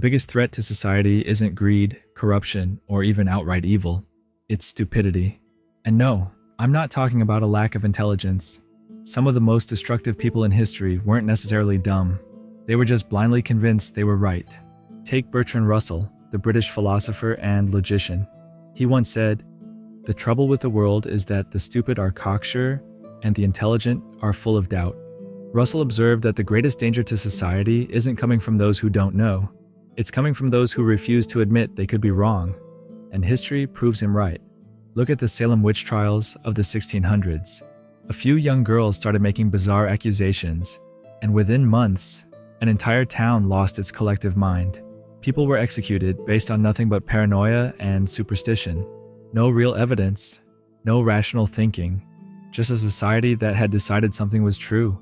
biggest threat to society isn't greed, corruption, or even outright evil. It's stupidity. And no, I'm not talking about a lack of intelligence. Some of the most destructive people in history weren't necessarily dumb. They were just blindly convinced they were right. Take Bertrand Russell, the British philosopher and logician. He once said, "The trouble with the world is that the stupid are cocksure and the intelligent are full of doubt." Russell observed that the greatest danger to society isn't coming from those who don't know. It's coming from those who refuse to admit they could be wrong. And history proves him right. Look at the Salem witch trials of the 1600s. A few young girls started making bizarre accusations, and within months, an entire town lost its collective mind. People were executed based on nothing but paranoia and superstition. No real evidence, no rational thinking, just a society that had decided something was true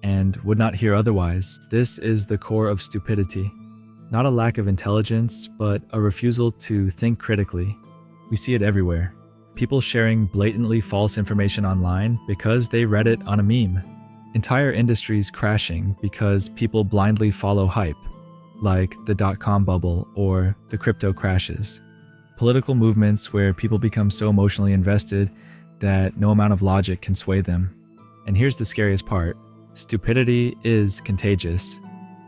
and would not hear otherwise. This is the core of stupidity. Not a lack of intelligence, but a refusal to think critically. We see it everywhere. People sharing blatantly false information online because they read it on a meme. Entire industries crashing because people blindly follow hype, like the dot-com bubble or the crypto crashes. Political movements where people become so emotionally invested that no amount of logic can sway them. And here's the scariest part. Stupidity is contagious.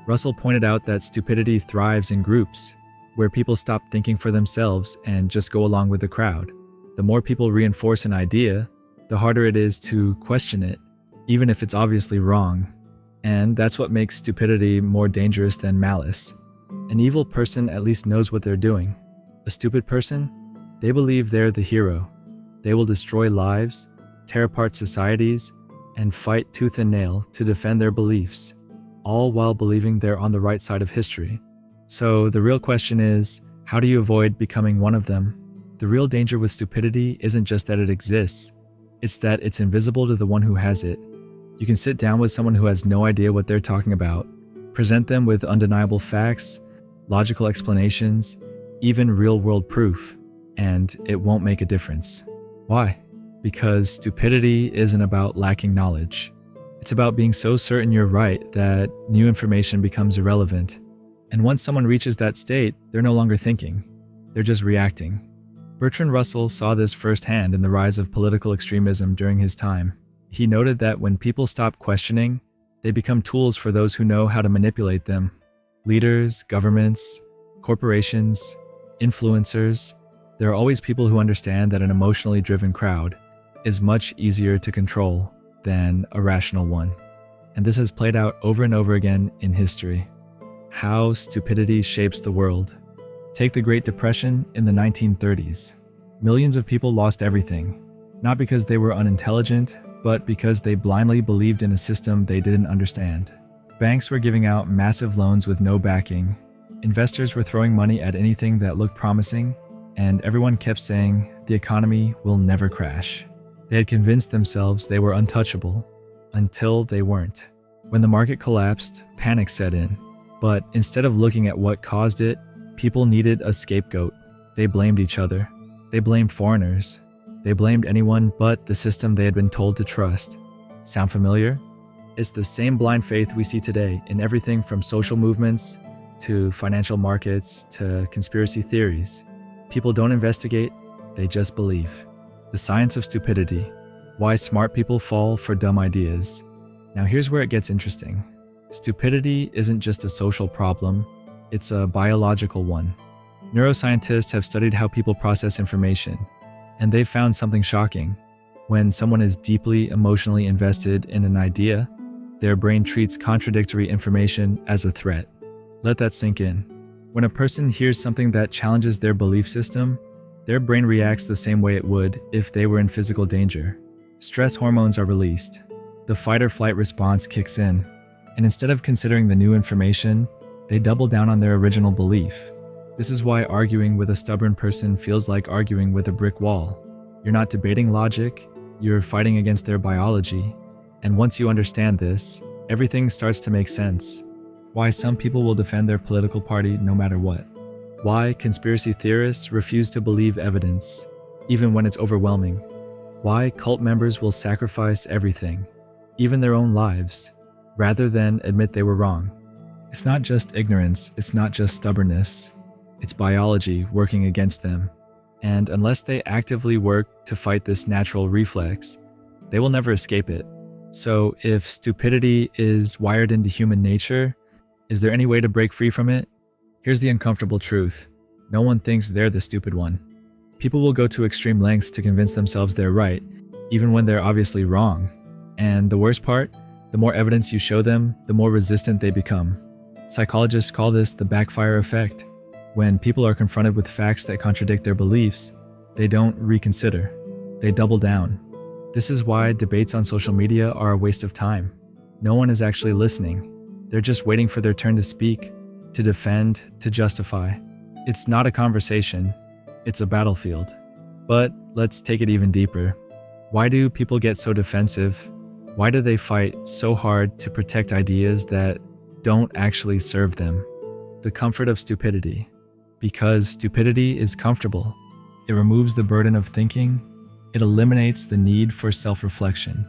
Russell pointed out that stupidity thrives in groups, where people stop thinking for themselves and just go along with the crowd. The more people reinforce an idea, the harder it is to question it, even if it's obviously wrong. And that's what makes stupidity more dangerous than malice. An evil person at least knows what they're doing. A stupid person? They believe they're the hero. They will destroy lives, tear apart societies, and fight tooth and nail to defend their beliefs, all while believing they're on the right side of history. So the real question is, how do you avoid becoming one of them? The real danger with stupidity isn't just that it exists, it's that it's invisible to the one who has it. You can sit down with someone who has no idea what they're talking about, present them with undeniable facts, logical explanations, even real-world proof, and it won't make a difference. Why? Because stupidity isn't about lacking knowledge. It's about being so certain you're right that new information becomes irrelevant. And once someone reaches that state, they're no longer thinking. They're just reacting. Bertrand Russell saw this firsthand in the rise of political extremism during his time. He noted that when people stop questioning, they become tools for those who know how to manipulate them. Leaders, governments, corporations, influencers. There are always people who understand that an emotionally driven crowd is much easier to control than a rational one. And this has played out over and over again in history. How stupidity shapes the world. Take the Great Depression in the 1930s. Millions of people lost everything, not because they were unintelligent, but because they blindly believed in a system they didn't understand. Banks were giving out massive loans with no backing. Investors were throwing money at anything that looked promising, and everyone kept saying the economy will never crash. They had convinced themselves they were untouchable, until they weren't. When the market collapsed, panic set in. But instead of looking at what caused it, people needed a scapegoat. They blamed each other. They blamed foreigners. They blamed anyone but the system they had been told to trust. Sound familiar? It's the same blind faith we see today in everything from social movements to financial markets to conspiracy theories. People don't investigate, they just believe. The science of stupidity. Why smart people fall for dumb ideas. Now here's where it gets interesting. Stupidity isn't just a social problem, it's a biological one. Neuroscientists have studied how people process information, and they've found something shocking. When someone is deeply emotionally invested in an idea, their brain treats contradictory information as a threat. Let that sink in. When a person hears something that challenges their belief system, their brain reacts the same way it would if they were in physical danger. Stress hormones are released. The fight or flight response kicks in, and instead of considering the new information, they double down on their original belief. This is why arguing with a stubborn person feels like arguing with a brick wall. You're not debating logic, you're fighting against their biology. And once you understand this, everything starts to make sense. Why some people will defend their political party no matter what. Why conspiracy theorists refuse to believe evidence, even when it's overwhelming. Why cult members will sacrifice everything, even their own lives, rather than admit they were wrong. It's not just ignorance, it's not just stubbornness. It's biology working against them. And unless they actively work to fight this natural reflex, they will never escape it. So if stupidity is wired into human nature, is there any way to break free from it? Here's the uncomfortable truth. No one thinks they're the stupid one. People will go to extreme lengths to convince themselves they're right, even when they're obviously wrong. And the worst part, the more evidence you show them, the more resistant they become. Psychologists call this the backfire effect. When people are confronted with facts that contradict their beliefs, they don't reconsider. They double down. This is why debates on social media are a waste of time. No one is actually listening. They're just waiting for their turn to speak, to defend, to justify. It's not a conversation. It's a battlefield. But let's take it even deeper. Why do people get so defensive? Why do they fight so hard to protect ideas that don't actually serve them? The comfort of stupidity. Because stupidity is comfortable. It removes the burden of thinking. It eliminates the need for self-reflection.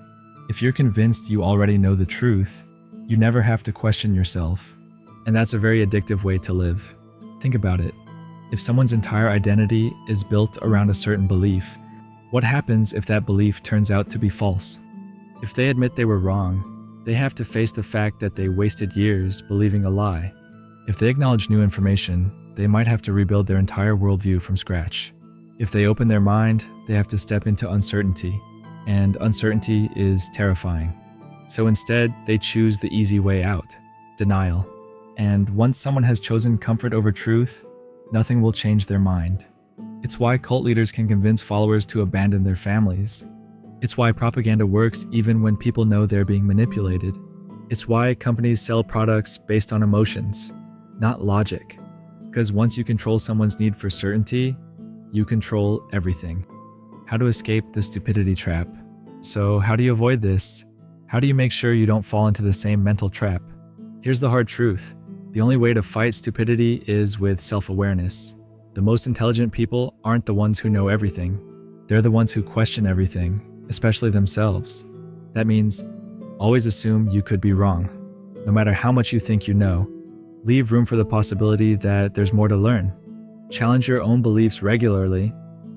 If you're convinced you already know the truth, you never have to question yourself. And that's a very addictive way to live. Think about it. If someone's entire identity is built around a certain belief, what happens if that belief turns out to be false? If they admit they were wrong, they have to face the fact that they wasted years believing a lie. If they acknowledge new information, they might have to rebuild their entire worldview from scratch. If they open their mind, they have to step into uncertainty, and uncertainty is terrifying. So instead, they choose the easy way out, denial. And once someone has chosen comfort over truth, nothing will change their mind. It's why cult leaders can convince followers to abandon their families. It's why propaganda works even when people know they're being manipulated. It's why companies sell products based on emotions, not logic. Because once you control someone's need for certainty, you control everything. How to escape the stupidity trap. So how do you avoid this? How do you make sure you don't fall into the same mental trap? Here's the hard truth. The only way to fight stupidity is with self-awareness. The most intelligent people aren't the ones who know everything. They're the ones who question everything, especially themselves. That means always assume you could be wrong. No matter how much you think you know, leave room for the possibility that there's more to learn. Challenge your own beliefs regularly.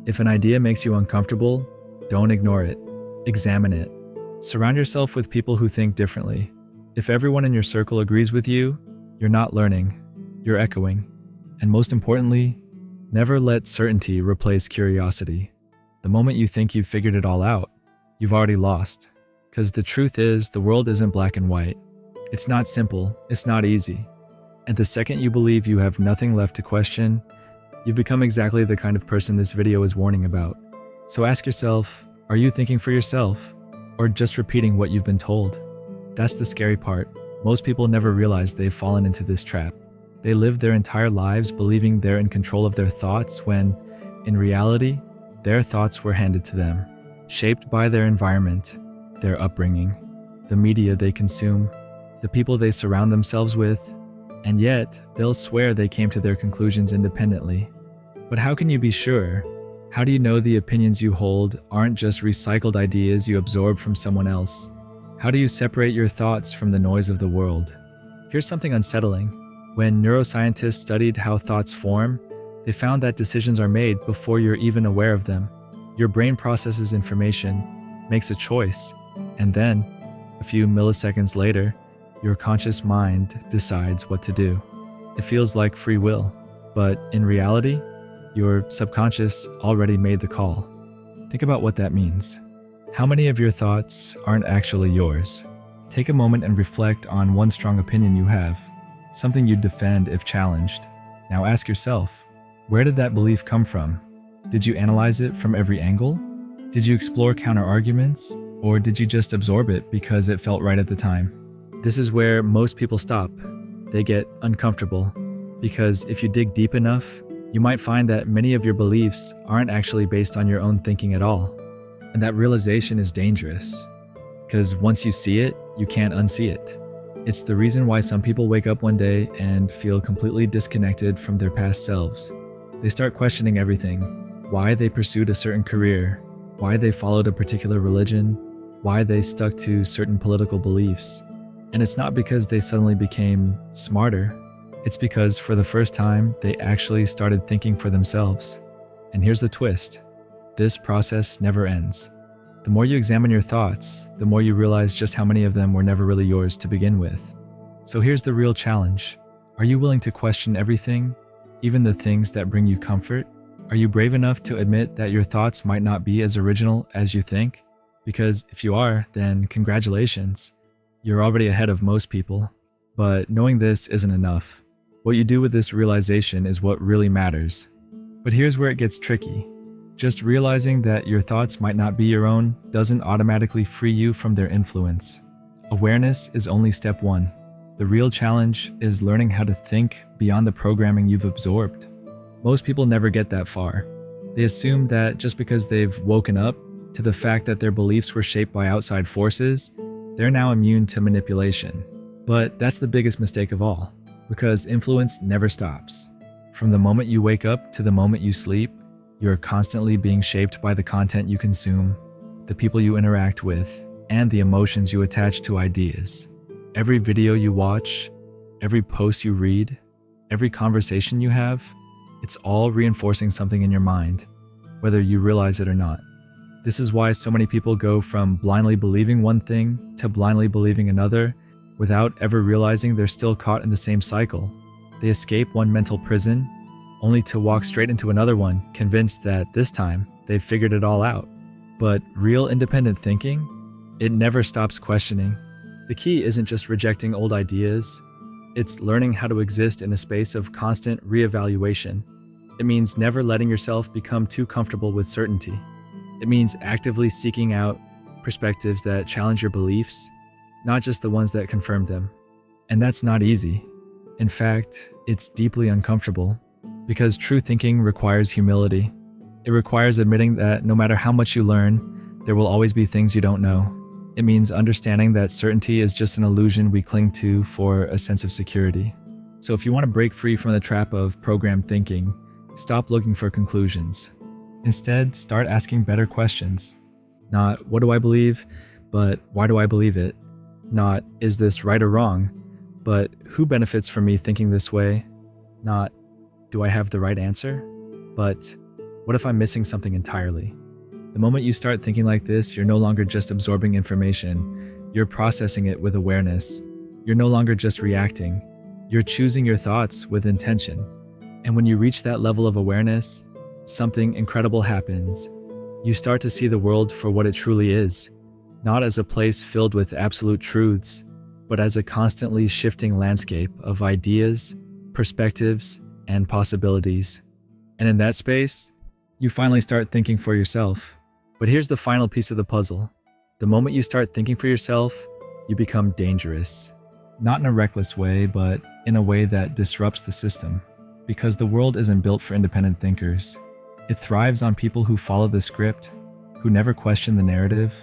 If an idea makes you uncomfortable, don't ignore it. Examine it. Surround yourself with people who think differently. If everyone in your circle agrees with you, you're not learning, you're echoing. And most importantly, never let certainty replace curiosity. The moment you think you've figured it all out, you've already lost. Because the truth is, the world isn't black and white. It's not simple, it's not easy. And the second you believe you have nothing left to question, you've become exactly the kind of person this video is warning about. So ask yourself, are you thinking for yourself, or just repeating what you've been told? That's the scary part. Most people never realize they've fallen into this trap. They live their entire lives believing they're in control of their thoughts when, in reality, their thoughts were handed to them, shaped by their environment, their upbringing, the media they consume, the people they surround themselves with, and yet they'll swear they came to their conclusions independently. But how can you be sure? How do you know the opinions you hold aren't just recycled ideas you absorbed from someone else? How do you separate your thoughts from the noise of the world? Here's something unsettling. When neuroscientists studied how thoughts form, they found that decisions are made before you're even aware of them. Your brain processes information, makes a choice, and then, a few milliseconds later, your conscious mind decides what to do. It feels like free will, but in reality, your subconscious already made the call. Think about what that means. How many of your thoughts aren't actually yours? Take a moment and reflect on one strong opinion you have, something you'd defend if challenged. Now ask yourself, where did that belief come from? Did you analyze it from every angle? Did you explore counter-arguments? Or did you just absorb it because it felt right at the time? This is where most people stop. They get uncomfortable, because if you dig deep enough, you might find that many of your beliefs aren't actually based on your own thinking at all. And that realization is dangerous, because once you see it, you can't unsee it. It's the reason why some people wake up one day and feel completely disconnected from their past selves. They start questioning everything: why they pursued a certain career, why they followed a particular religion, why they stuck to certain political beliefs. And it's not because they suddenly became smarter. It's because for the first time, they actually started thinking for themselves. And here's the twist. This process never ends. The more you examine your thoughts, the more you realize just how many of them were never really yours to begin with. So here's the real challenge. Are you willing to question everything, even the things that bring you comfort? Are you brave enough to admit that your thoughts might not be as original as you think? Because if you are, then congratulations. You're already ahead of most people. But knowing this isn't enough. What you do with this realization is what really matters. But here's where it gets tricky. Just realizing that your thoughts might not be your own doesn't automatically free you from their influence. Awareness is only step one. The real challenge is learning how to think beyond the programming you've absorbed. Most people never get that far. They assume that just because they've woken up to the fact that their beliefs were shaped by outside forces, they're now immune to manipulation. But that's the biggest mistake of all, because influence never stops. From the moment you wake up to the moment you sleep, you're constantly being shaped by the content you consume, the people you interact with, and the emotions you attach to ideas. Every video you watch, every post you read, every conversation you have, it's all reinforcing something in your mind, whether you realize it or not. This is why so many people go from blindly believing one thing to blindly believing another without ever realizing they're still caught in the same cycle. They escape one mental prison only to walk straight into another one, convinced that this time they've figured it all out. But real independent thinking, it never stops questioning. The key isn't just rejecting old ideas, it's learning how to exist in a space of constant reevaluation. It means never letting yourself become too comfortable with certainty. It means actively seeking out perspectives that challenge your beliefs, not just the ones that confirm them. And that's not easy. In fact, it's deeply uncomfortable, because true thinking requires humility. It requires admitting that no matter how much you learn, there will always be things you don't know. It means understanding that certainty is just an illusion we cling to for a sense of security. So if you want to break free from the trap of programmed thinking, stop looking for conclusions. Instead, start asking better questions. Not, what do I believe, but why do I believe it? Not, is this right or wrong, but who benefits from me thinking this way? Not, do I have the right answer? But what if I'm missing something entirely? The moment you start thinking like this, you're no longer just absorbing information, you're processing it with awareness. You're no longer just reacting, you're choosing your thoughts with intention. And when you reach that level of awareness, something incredible happens. You start to see the world for what it truly is, not as a place filled with absolute truths, but as a constantly shifting landscape of ideas, perspectives, and possibilities. And in that space, you finally start thinking for yourself. But here's the final piece of the puzzle. The moment you start thinking for yourself, you become dangerous. Not in a reckless way, but in a way that disrupts the system. Because the world isn't built for independent thinkers. It thrives on people who follow the script, who never question the narrative,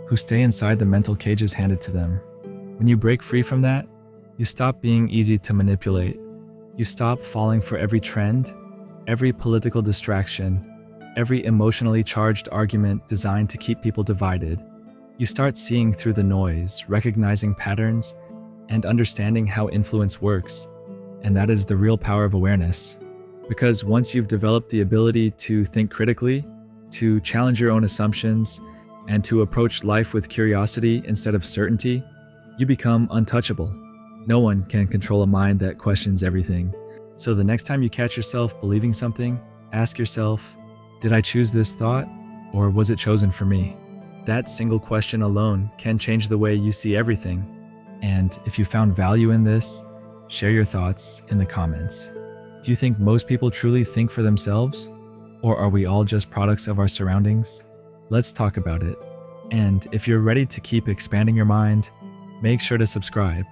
who stay inside the mental cages handed to them. When you break free from that, you stop being easy to manipulate. You stop falling for every trend, every political distraction, every emotionally charged argument designed to keep people divided. You start seeing through the noise, recognizing patterns, and understanding how influence works. And that is the real power of awareness. Because once you've developed the ability to think critically, to challenge your own assumptions, and to approach life with curiosity instead of certainty, you become untouchable. No one can control a mind that questions everything. So the next time you catch yourself believing something, ask yourself, did I choose this thought, or was it chosen for me? That single question alone can change the way you see everything. And if you found value in this, share your thoughts in the comments. Do you think most people truly think for themselves? Or are we all just products of our surroundings? Let's talk about it. And if you're ready to keep expanding your mind, make sure to subscribe,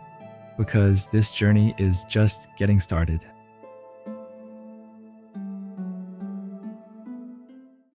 because this journey is just getting started.